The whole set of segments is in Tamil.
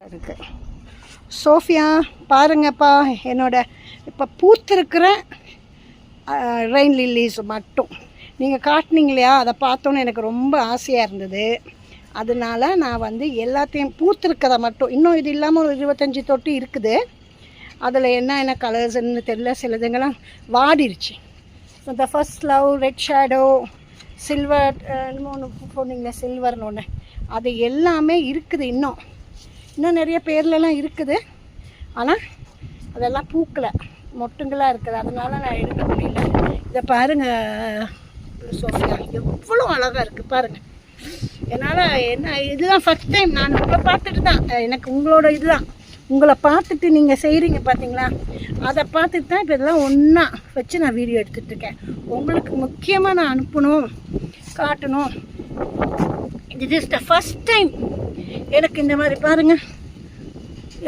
இருக்கு. சோஃபியா பாருங்கப்பா, என்னோட இப்போ பூத்திருக்கிற ரெயின் லில்லிஸ் மட்டும் நீங்கள் காட்டினீங்க இல்லையா, அதை பார்த்தோன்னே எனக்கு ரொம்ப ஆசையாக இருந்தது. அதனால நான் வந்து எல்லாத்தையும் பூத்திருக்கிறத மட்டும், இன்னும் இது இல்லாமல் ஒரு 25 தொட்டி இருக்குது. அதில் என்ன கலர்ஸ்ன்னு தெரியல, சிலதுங்கெல்லாம் வாடிருச்சு. இந்த first love, red shadow, silver, ஒன்று போனீங்களா சில்வர்னு ஒன்று, அது எல்லாமே இருக்குது. இன்னும் நிறைய பேர்லலாம் இருக்குது. ஆனால் அதெல்லாம் பூக்கலை, மொட்டுங்களாக இருக்குது. அதனால் நான் எடுக்க முடியல. இதை பாருங்கள் சோஃபியா, எவ்வளோ அழகாக இருக்குது பாருங்கள். என்னால் இதுதான் ஃபஸ்ட் டைம் நான் உங்களை பார்த்துட்டு தான், எனக்கு உங்களோட இதுதான், உங்களை பார்த்துட்டு நீங்கள் செய்கிறீங்க பார்த்தீங்களா, அதை பார்த்துட்டு தான் இப்போ இதெல்லாம் ஒன்றா வச்சு நான் வீடியோ எடுத்துகிட்ருக்கேன். உங்களுக்கு முக்கியமாக நான் அனுப்பணும், காட்டணும். இது இஸ் த ஃபஸ்ட் டைம் எனக்கு இந்த மாதிரி பாருங்கள்,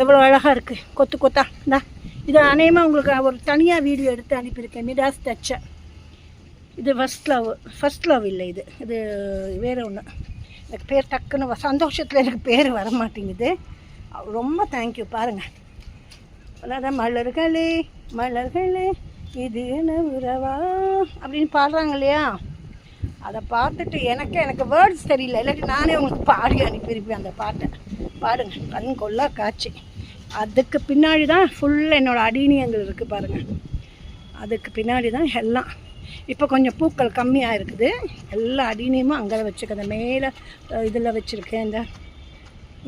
எவ்வளோ அழகாக இருக்குது கொத்து கொத்தா. இது அநேகமாக உங்களுக்கு ஒரு தனியாக வீடியோ எடுத்து அனுப்பியிருக்கேன், மிடாஸ் டச்சை. இது ஃபஸ்ட் லவ் இல்லை, இது வேறு ஒன்று. எனக்கு பேர் டக்குன்னு சந்தோஷத்தில் எனக்கு பேர் வர மாட்டேங்குது. ரொம்ப தேங்க்யூ. பாருங்கள், அதான் மலர்களே மலர்களே இது என்ன உறவா அப்படின்னு பாடுறாங்க இல்லையா, அதை பார்த்துட்டு எனக்கு வேர்ட்ஸ் தெரியல, இல்லாட்டி நானே உங்களுக்கு பாடி அனுப்பியிருப்பேன் அந்த பாட்டை. பாருங்கள், கண் கொள்ளா காட்சி. அதுக்கு பின்னாடி தான் ஃபுல்லாக என்னோடய அடீனியங்கள் இருக்குது பாருங்கள். அதுக்கு பின்னாடி தான் எல்லாம். இப்போ கொஞ்சம் பூக்கள் கம்மியாக இருக்குது. எல்லா அடீனியமும் அங்கே வச்சுருக்கேன். மேலே இதில் வச்சுருக்கேன்,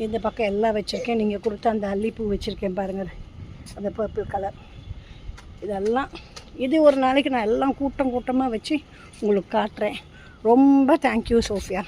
இந்த பக்கம் எல்லாம் வச்சுருக்கேன். நீங்கள் கொடுத்த அந்த அல்லிப்பூ வச்சுருக்கேன் பாருங்கள், அந்த பர்பிள் கலர். இதெல்லாம் இது ஒரு நாளைக்கு நான் எல்லாம் கூட்டமாக வச்சு உங்களுக்கு காட்டுறேன். ரொம்ப தேங்க்யூ சோஃபியா.